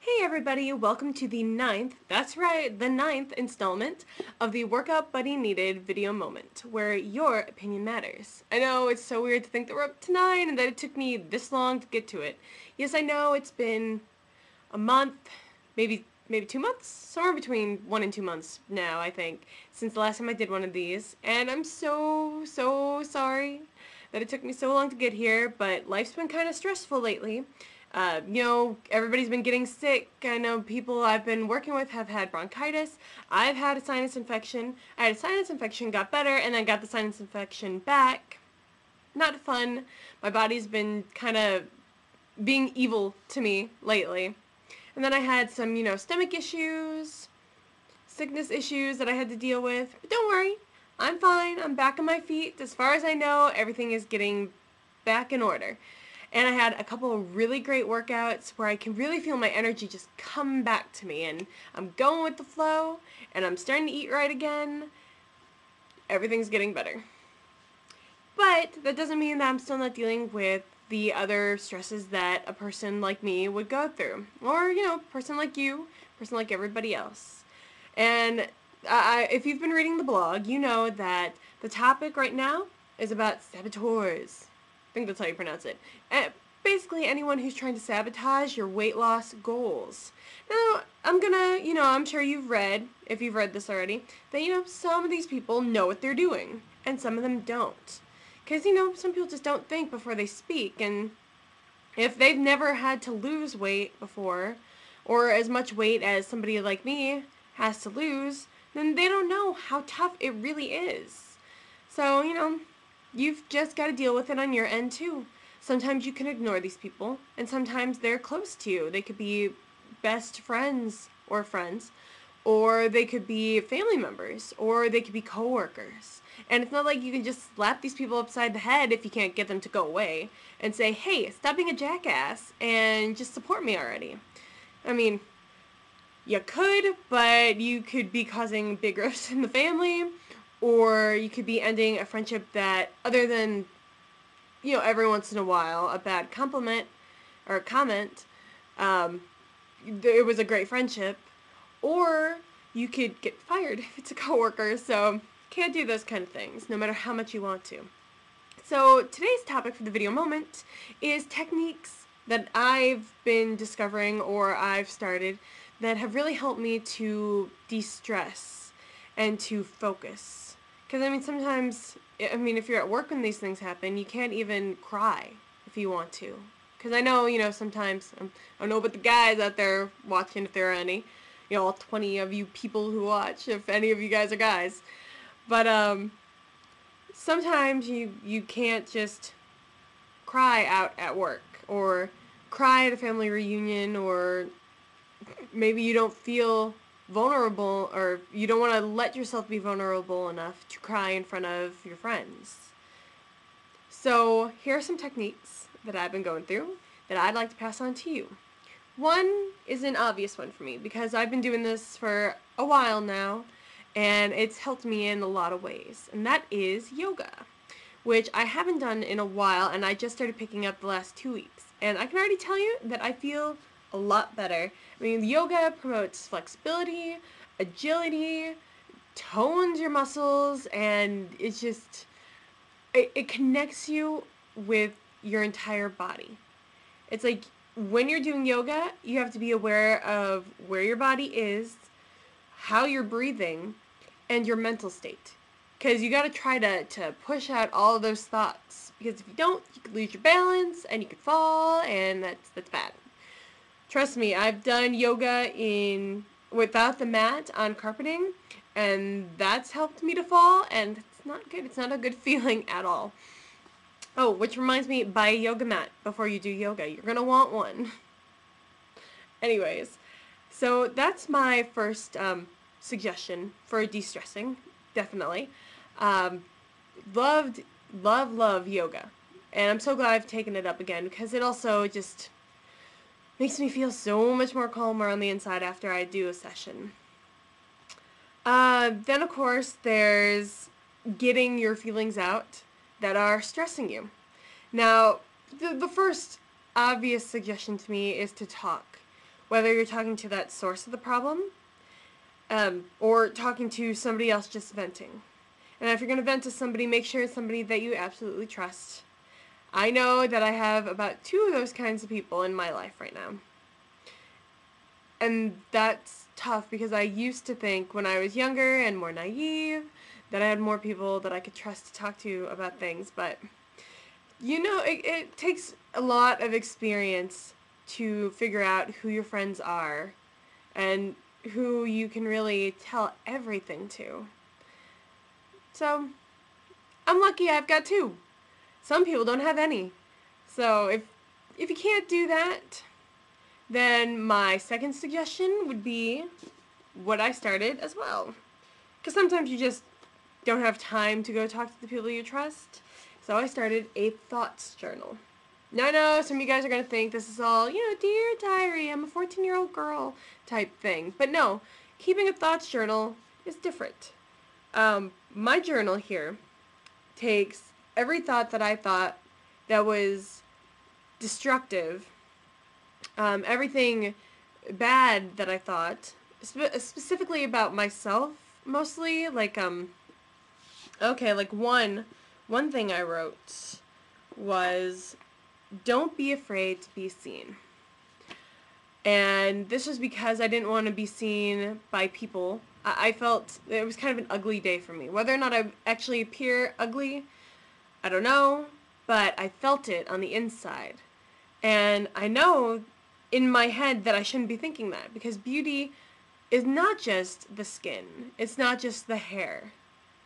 Hey everybody, welcome to the that's right, the ninth installment of the Workout Buddy Needed video moment, where your opinion matters. I know it's so weird to think that we're up to 9 and that it took me this long to get to it. Yes, I know it's been a month, maybe 2 months, somewhere between 1 and 2 months now, I think, since the last time I did one of these, and I'm so sorry that it took me so long to get here, but life's been kind of stressful lately. Everybody's been getting sick. I know people I've been working with have had bronchitis. I've had a sinus infection. I had a sinus infection, got better, and then got the sinus infection back. Not fun. My body's been kind of being evil to me lately. And then I had some, stomach issues, sickness issues that I had to deal with. But don't worry, I'm fine. I'm back on my feet. As far as I know, everything is getting back in order. And I had a couple of really great workouts where I can really feel my energy just come back to me. And I'm going with the flow, and I'm starting to eat right again. Everything's getting better. But that doesn't mean that I'm still not dealing with the other stresses that a person like me would go through. Or, person like you, person like everybody else. And if you've been reading the blog, you know that the topic right now is about saboteurs. I think that's how you pronounce it. Basically, anyone who's trying to sabotage your weight loss goals. Now, I'm sure you've read, if you've read this already, that, some of these people know what they're doing, and some of them don't. Because, some people just don't think before they speak, and if they've never had to lose weight before, or as much weight as somebody like me has to lose, then they don't know how tough it really is. So, you've just got to deal with it on your end too. Sometimes you can ignore these people, and sometimes they're close to you. They could be best friends, or they could be family members, or they could be coworkers. And it's not like you can just slap these people upside the head if you can't get them to go away and say, hey, stop being a jackass and just support me already. I mean, you could, but you could be causing big rifts in the family, or you could be ending a friendship that, other than, every once in a while, a bad compliment or a comment, it was a great friendship, or you could get fired if it's a coworker, so can't do those kind of things, no matter how much you want to. So today's topic for the video moment is techniques that I've been discovering or I've started that have really helped me to de-stress and to focus. Because, sometimes, if you're at work when these things happen, you can't even cry if you want to. Because I know, sometimes, I don't know about the guys out there watching, if there are any, all 20 of you people who watch, if any of you guys are guys. But, sometimes you can't just cry out at work, or cry at a family reunion, or maybe you don't feel vulnerable, or you don't want to let yourself be vulnerable enough to cry in front of your friends. So here are some techniques that I've been going through that I'd like to pass on to you. One is an obvious one for me because I've been doing this for a while now, and it's helped me in a lot of ways, and that is yoga, which I haven't done in a while, and I just started picking up the last 2 weeks. And I can already tell you that I feel a lot better. Yoga promotes flexibility, agility, tones your muscles, and it's just, it connects you with your entire body. It's like when you're doing yoga, you have to be aware of where your body is, how you're breathing, and your mental state. Because you got to try to push out all of those thoughts. Because if you don't, you could lose your balance, and you could fall, and that's bad. Trust me, I've done yoga without the mat on carpeting, and that's helped me to fall, and it's not good. It's not a good feeling at all. Oh, which reminds me, buy a yoga mat before you do yoga. You're going to want one. Anyways, so that's my first suggestion for de-stressing, definitely. Love yoga, and I'm so glad I've taken it up again, because it also just makes me feel so much more calmer on the inside after I do a session. Then, of course, there's getting your feelings out that are stressing you. Now, the first obvious suggestion to me is to talk. whether you're talking to that source of the problem, or talking to somebody else just venting. And if you're going to vent to somebody, make sure it's somebody that you absolutely trust. I know that I have about 2 of those kinds of people in my life right now. And that's tough because I used to think when I was younger and more naive that I had more people that I could trust to talk to about things. But, it takes a lot of experience to figure out who your friends are and who you can really tell everything to. So, I'm lucky I've got 2. Some people don't have any. So, if you can't do that, then my second suggestion would be what I started as well. Because sometimes you just don't have time to go talk to the people you trust. So I started a thoughts journal. Now I know some of you guys are going to think this is all, dear diary, I'm a 14-year-old girl type thing. But no, keeping a thoughts journal is different. My journal here takes every thought that I thought that was destructive, everything bad that I thought, specifically about myself, mostly, like one thing I wrote was, don't be afraid to be seen. And this was because I didn't want to be seen by people. I felt it was kind of an ugly day for me. Whether or not I actually appear ugly, I don't know, but I felt it on the inside. And I know in my head that I shouldn't be thinking that, because beauty is not just the skin. It's not just the hair.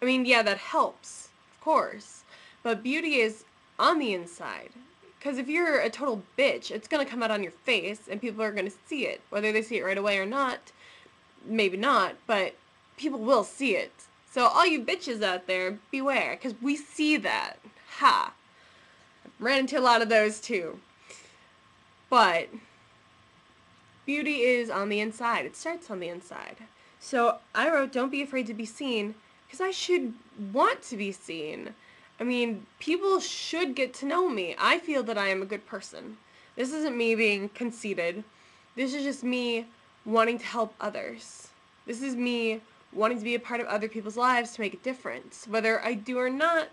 I mean, yeah, that helps, of course, but beauty is on the inside. Because if you're a total bitch, it's going to come out on your face, and people are going to see it. Whether they see it right away or not, maybe not, but people will see it. So all you bitches out there, beware, because we see that. Ha! I've ran into a lot of those too. But beauty is on the inside. It starts on the inside. So I wrote, don't be afraid to be seen, because I should want to be seen. I mean, people should get to know me. I feel that I am a good person. This isn't me being conceited. This is just me wanting to help others. This is me wanting to be a part of other people's lives to make a difference. Whether I do or not,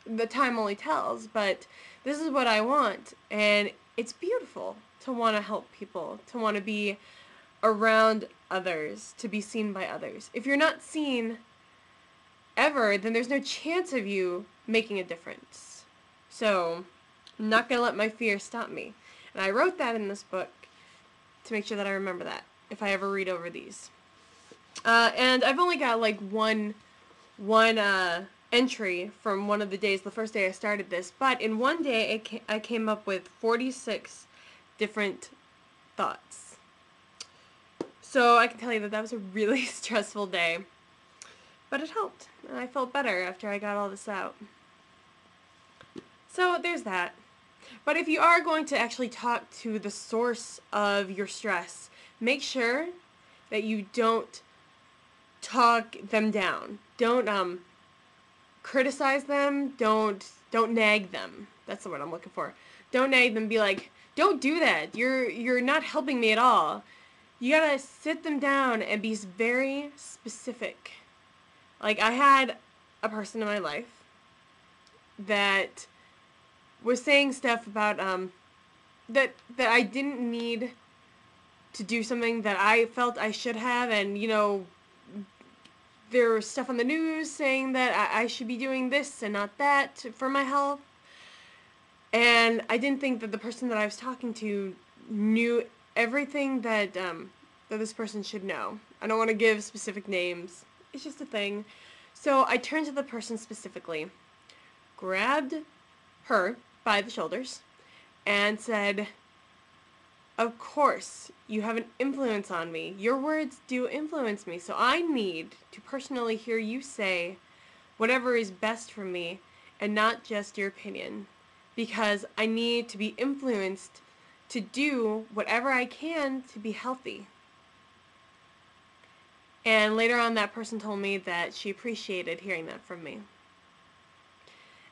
the time only tells, but this is what I want. And it's beautiful to want to help people, to want to be around others, to be seen by others. If you're not seen ever, then there's no chance of you making a difference. So I'm not going to let my fear stop me. And I wrote that in this book to make sure that I remember that if I ever read over these. And I've only got like one entry from one of the days, the first day I started this, but in one day I came up with 46 different thoughts. So I can tell you that was a really stressful day, but it helped, and I felt better after I got all this out. So there's that. But if you are going to actually talk to the source of your stress, make sure that you don't talk them down. Don't criticize them. Don't nag them. That's the word I'm looking for. Don't nag them. Be like, don't do that. You're not helping me at all. You gotta sit them down and be very specific. Like, I had a person in my life that was saying stuff about that I didn't need to do something that I felt I should have, and there was stuff on the news saying that I should be doing this and not that for my health. And I didn't think that the person that I was talking to knew everything that this person should know. I don't want to give specific names. It's just a thing. So I turned to the person specifically, grabbed her by the shoulders, and said, of course, you have an influence on me. Your words do influence me, so I need to personally hear you say whatever is best for me and not just your opinion, because I need to be influenced to do whatever I can to be healthy. And later on, that person told me that she appreciated hearing that from me.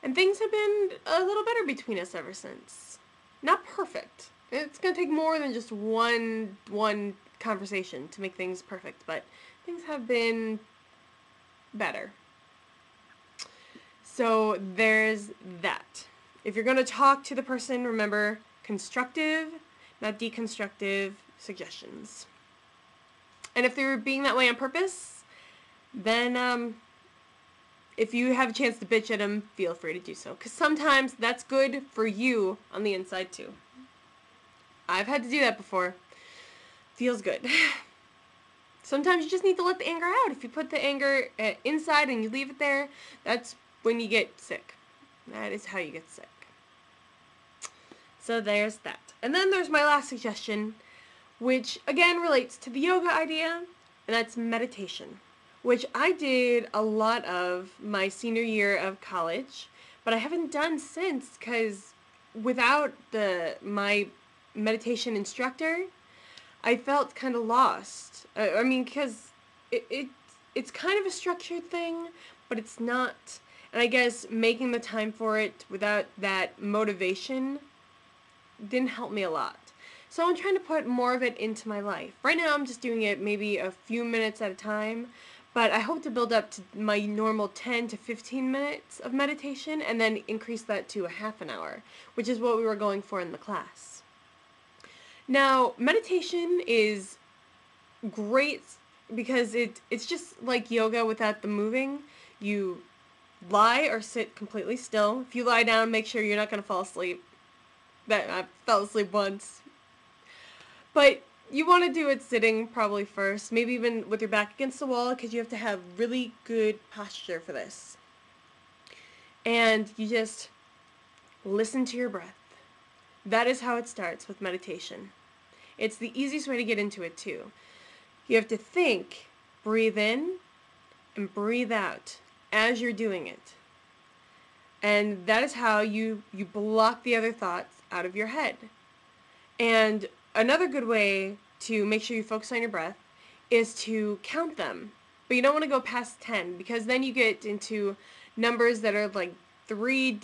And things have been a little better between us ever since. Not perfect, It's going to take more than just one conversation to make things perfect, but things have been better. So there's that. If you're going to talk to the person, remember constructive, not deconstructive suggestions. And if they're being that way on purpose, then if you have a chance to bitch at them, feel free to do so. Because sometimes that's good for you on the inside too. I've had to do that before. Feels good. Sometimes you just need to let the anger out. If you put the anger inside and you leave it there, that's when you get sick. That is how you get sick. So there's that. And then there's my last suggestion, which again relates to the yoga idea, and that's meditation, which I did a lot of my senior year of college, but I haven't done since because without my meditation instructor, I felt kind of lost. I mean, because it's kind of a structured thing, but it's not. And I guess making the time for it without that motivation didn't help me a lot. So I'm trying to put more of it into my life. Right now I'm just doing it maybe a few minutes at a time, but I hope to build up to my normal 10 to 15 minutes of meditation and then increase that to a half an hour, which is what we were going for in the class. Now, meditation is great because it's just like yoga without the moving. You lie or sit completely still. If you lie down, make sure you're not going to fall asleep. I fell asleep once. But you want to do it sitting probably first, maybe even with your back against the wall, because you have to have really good posture for this. And you just listen to your breath. That is how it starts with meditation. It's the easiest way to get into it too. You have to think, breathe in, and breathe out as you're doing it. And that is how you block the other thoughts out of your head. And another good way to make sure you focus on your breath is to count them. But you don't want to go past 10 because then you get into numbers that are like three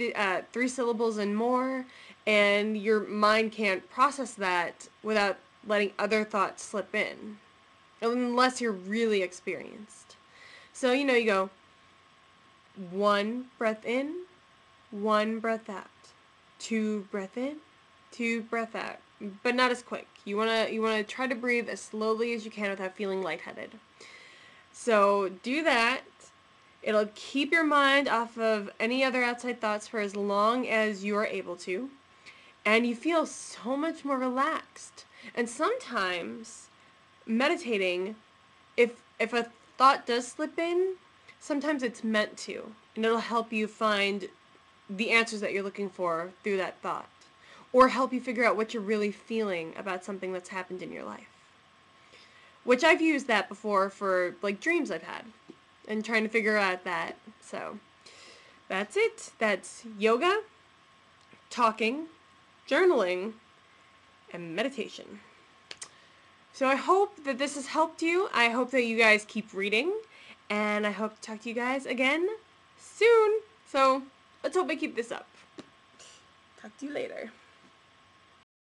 syllables and more, and your mind can't process that without letting other thoughts slip in, unless you're really experienced. So, you go 1 breath in, 1 breath out, 2 breath in, 2 breath out, but not as quick. You wanna try to breathe as slowly as you can without feeling lightheaded. So do that. It'll keep your mind off of any other outside thoughts for as long as you are able to, and you feel so much more relaxed. And sometimes meditating, if a thought does slip in, sometimes it's meant to, and it'll help you find the answers that you're looking for through that thought, or help you figure out what you're really feeling about something that's happened in your life. Which I've used that before for like dreams I've had and trying to figure out that. So that's it. That's yoga, talking, journaling, and meditation. So I hope that this has helped you. I hope that you guys keep reading, and I hope to talk to you guys again soon. So let's hope I keep this up. Talk to you later.